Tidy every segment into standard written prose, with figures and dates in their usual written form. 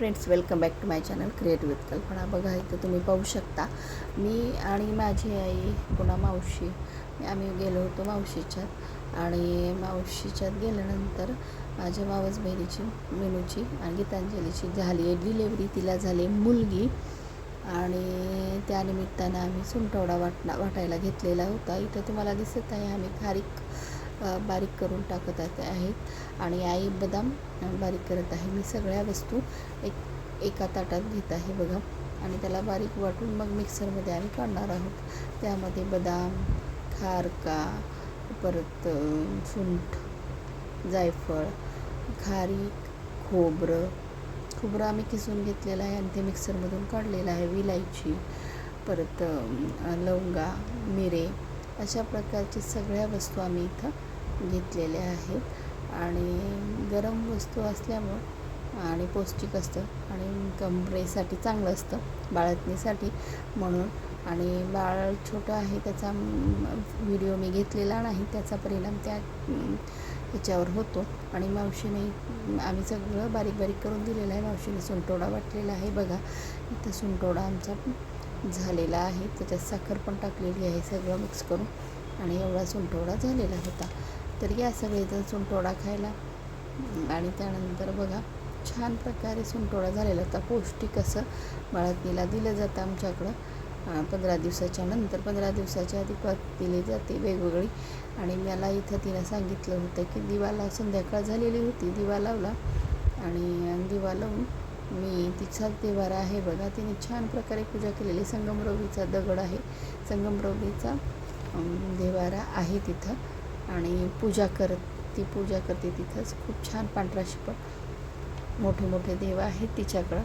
Friends, welcome back to my channel create with Kalpana. बघा इथं तुम्ही पाहू शकता, मी आणि माझी आई पुन्हा मावशी आम्ही गेलो होतो मावशीच्यात. आणि मावशीच्यात गेल्यानंतर माझ्या मावस बहिणीची मेनूची आणि गीतांजलीची झाली आहे डिलेवरी. तिला झाली मुलगी आणि त्यानिमित्तानं आम्ही सुंठवडा वाटायला घेतलेला होता. इथं तुम्हाला दिसत आहे आम्ही खारीक बारीक करून टाकत आहेत आणि आई बदाम बारीक करत आहे. मी सगळ्या वस्तू एका ताटात घेत आहे बघा, आणि त्याला बारीक वाटून मग मिक्सरमध्ये आम्ही काढणार आहोत. त्यामध्ये बदाम, खारका, परत सुंठ, जायफळ, खारीक, खोबरं आम्ही किसून घेतलेलं आहे आणि ते मिक्सरमधून काढलेलं आहे. विलायची, परत लवंगा, मिरे, अशा प्रकारची सगळ्या वस्तू आम्ही इथं घेतलेल्या आहेत. आणि गरम वस्तू असल्यामुळं आणि पौष्टिक असतं आणि कमरेसाठी चांगलं असतं, बाळंतणीसाठी म्हणून. आणि बाळ छोटं आहे, त्याचा व्हिडिओ मी घेतलेला नाही, त्याचा परिणाम ह्याच्यावर होतो. आणि मावशीने आम्ही सगळं बारीक बारीक करून दिलेलं आहे. मावशीने सुंठवडा वाटलेला आहे बघा. इथं सुंठवडा आमचा झालेला आहे, त्याच्यात साखर पण टाकलेली आहे, सगळं मिक्स करून. आणि एवढा सुंठवडा झालेला होता. तर या सगळेजण सुंठवडा खायला. आणि त्यानंतर बघा छान प्रकारे सुंठवडा झालेला होता. पौष्टिक असं बाळंतणीला दिलं जातं आमच्याकडं. 15 दिवसाच्या नंतर, 15 दिवसाच्या आधी दिली जाते वेगवेगळी. आणि मला इथं तिनं सांगितलं होतं की दिवा संध्याकाळ झालेली होती, दिवा लावला. आणि दिवा लावून मी तिचाच देवारा आहे बघा, तिने छान प्रकारे पूजा केलेली. संगमरवरीचा दगड आहे, संगमरवरीचा देवारा आहे तिथं. आणि ती पूजा करते तिथंच. खूप छान पांढरा शिपट मोठे मोठे देव आहेत तिच्याकडं.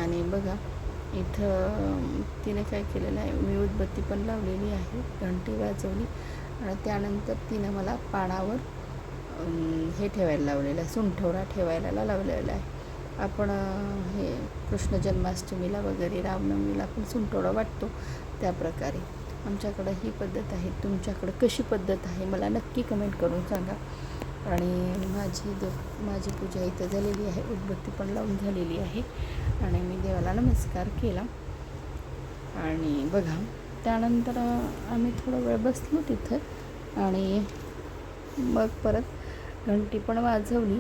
आणि बघा इथं तिने काय केलेलं आहे, मी उदबत्ती पण लावलेली आहे, घंटी वाजवली. आणि त्यानंतर तिनं मला पानावर हे ठेवायला लावलेलं आहे, सुंठवडा ठेवायला लावलेला आहे. आपण हे कृष्ण जन्माष्टमीला वगैरे, रामनवमीला पण सुंठवडा वाटतो, त्याप्रकारे आमच्याकडं ही पद्धत आहे. तुमच्याकडं कशी पद्धत आहे मला नक्की कमेंट करून सांगा. आणि माझी पूजा इथं झालेली आहे, उदबत्ती पण लावून झालेली आहे. आणि मी देवाला नमस्कार केला. आणि बघा त्यानंतर आम्ही थोडा वेळ बसलो तिथं. आणि मग परत घंटी पण वाजवली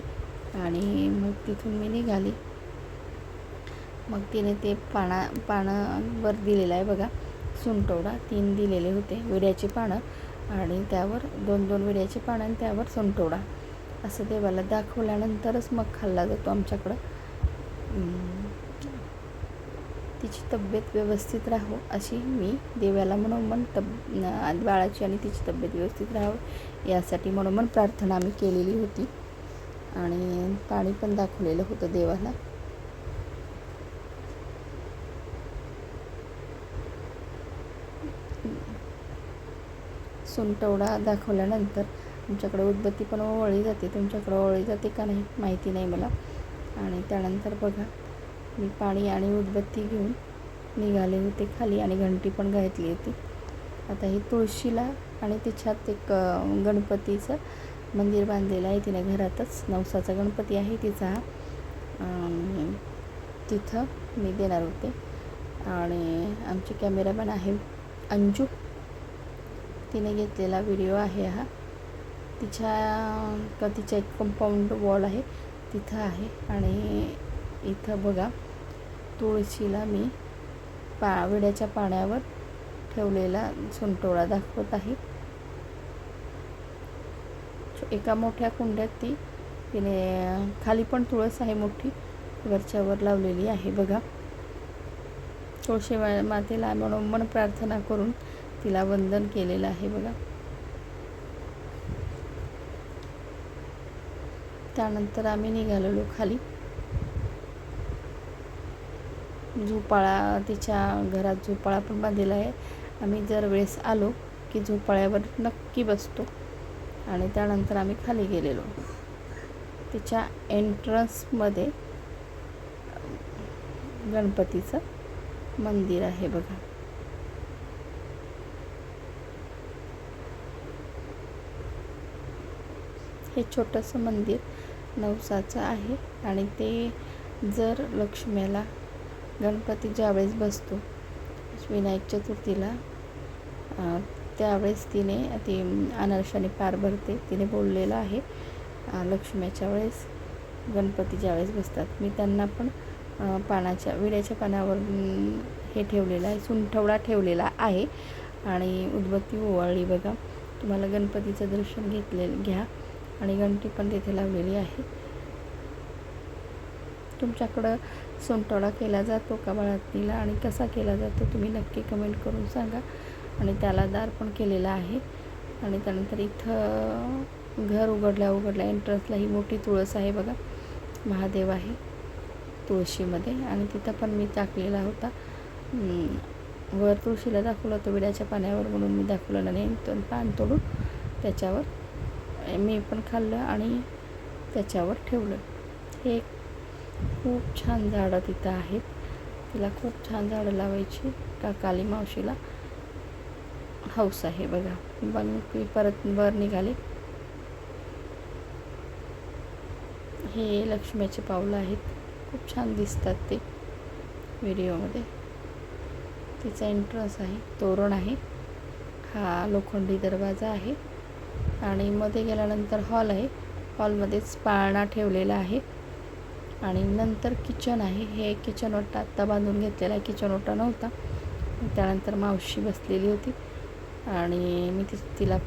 आणि मग तिथून मी निघाली. मग तिने ते पानावर दिलेलं आहे बघा सुंठवडा. 3 दिलेले होते विड्याची पानं, आणि त्यावर 2 विड्याची पानं आणि त्यावर सुंठवडा असं देवाला दाखवल्यानंतरच मग खाल्ला जातो आमच्याकडं. तिची तब्येत व्यवस्थित राहो अशी मी देवाला म्हणून बाळाची आणि तिची तब्येत व्यवस्थित राहावं यासाठी म्हणून प्रार्थना आम्ही केलेली होती. आणि पाणी पण दाखवलेलं होतं देवाला. सुंठवडा दाखवल्यानंतर आमच्याकडे उदबत्ती पण ओवाळली जाते. तुमच्याकडे ओवाळली जाते का नाही माहिती नाही मला. आणि त्यानंतर बघा मी पाणी आणि उदबत्ती घेऊन निघाले होते खाली, आणि घंटी पण घातली होती. आता ही तुळशीला आणि तिच्यात एक गणपतीचं मंदिर बांधलेलं आहे तिने घरातच. नवसाचा गणपती आहे तिचा. तिथं मी देणार होते. आणि आमची कॅमेरामॅन आहे अंजू, तिने घेतलेला व्हिडिओ आहे हा. तिच्या एक कंपाऊंड वॉल आहे तिथं आहे. आणि इथं बघा तुळशीला मी विड्याच्या पाण्यावर ठेवलेला सुंठवडा दाखवत आहे. एका मोठ्या कुंड्यात तिने खाली पण तुळस आहे मोठी, वरच्यावर लावलेली आहे बघा. तुळशी मातेला म्हणून प्रार्थना करून तिला वंदन केलेलं आहे बघा. त्यानंतर आम्ही निघालेलो खाली. झोपाळा, तिच्या घरात झोपाळा पण बांधलेला आहे. आम्ही जर वेळेस आलो की झोपाळ्यावर नक्की बसतो. आणि त्यानंतर आम्ही खाली गेलेलो. तिच्या एंट्रन्समध्ये गणपतीचं मंदिर आहे बघा. हे छोटंसं मंदिर नवसाचं आहे. आणि ते जर लक्ष्मीला गणपती ज्यावेळेस बसतो विनायक चतुर्थीला त्यावेळेस तिने ती अनारशाने पार भरते. तिने बोललेलं आहे लक्ष्मीच्या वेळेस गणपती ज्यावेळेस बसतात. मी त्यांना पण विड्याच्या पानावर हे ठेवलेलं आहे, सुंठवडा ठेवलेला आहे आणि उदबत्ती ओवाळली. बघा, तुम्हाला गणपतीचं दर्शन घ्या आणि घंटी पण तिथे लावलेली आहे. तुमच्याकडं सुंठवडा केला जातो का बाळातनीला आणि कसा केला जातो तुम्ही नक्की कमेंट करून सांगा. आणि त्याला दार पण केलेला आहे. आणि त्यानंतर इथं घर उघडल्या एंट्रन्सला ही मोठी तुळस आहे. बघा, महादेव आहे तुळशीमध्ये आणि तिथं पण मी टाकलेला होता. वर तुळशीला दाखवलं होतं विड्याच्या पाण्यावर, म्हणून मी दाखवलं नाही. पान तोडून त्याच्यावर मी पण खाल्लं आणि त्याच्यावर ठेवलं. हे खूप छान झाडं तिथं आहेत. तिला खूप छान झाडं लावायची काली मावशीला हौस आहे. बघा, मग मी परत वर निघाले. हे लक्ष्मीचे पावलं आहेत, खूप छान दिसतात ते व्हिडिओमध्ये. तिचा एंट्रन्स आहे, तोरण आहे, हा लोखंडी दरवाजा आहे आणि मध्ये गेल्यानंतर हॉल आहे. हॉलमध्येच पाळणा ठेवलेला आहे आणि नंतर किचन आहे. हे किचन ओटा आत्ता बांधून घेतलेला आहे, किचन ओटा नव्हता. त्यानंतर मावशी बसलेली होती आणि मी तिला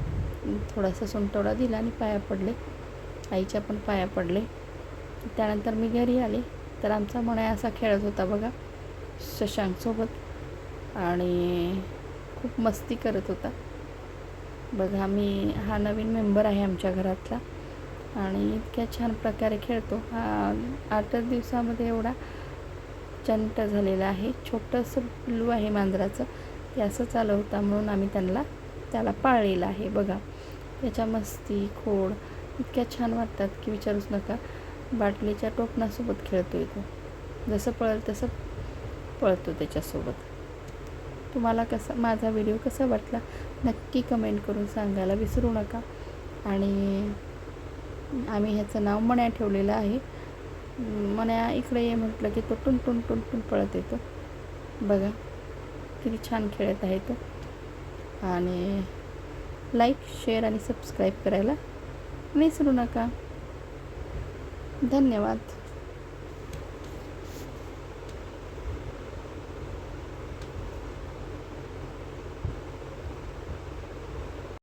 थोडासा सुंठवडा दिला आणि पाया पडले, आईच्या पण पाया पडले. त्यानंतर मी घरी आले तर आमचा मण्या असा खेळत होता बघा शशांकसोबत आणि खूप मस्ती करत होता. बघा, हा नवीन मेंबर आहे आमच्या घरातला आणि इतक्या छान प्रकारे खेळतो. हा 8 दिवसामध्ये एवढा चंट झालेला आहे. छोटंसं पिल्लू आहे मांजराचं, ते असंच आलं होतं म्हणून आम्ही त्याला पाळलेलं आहे. बघा, त्याच्या मस्ती खोड इतक्या छान वाटतात की विचारूच नका. बाटलीच्या टोपणासोबत खेळतो तो, जसं पळेल तसं पळतो त्याच्यासोबत. तुम्हाला माझा व्हिडिओ कसा वाटला नक्की कमेंट करून सांगायला विसरू नका. आणि आम्ही ह्याचं नाव मण्या ठेवलेलं आहे. मण्या इकडे ये म्हटलं की तो टुन टुन टुन टुन पळत येतो. बघा किती छान खेळत आहे तो. आणि लाईक, शेअर आणि सबस्क्राईब करायला विसरू नका. धन्यवाद.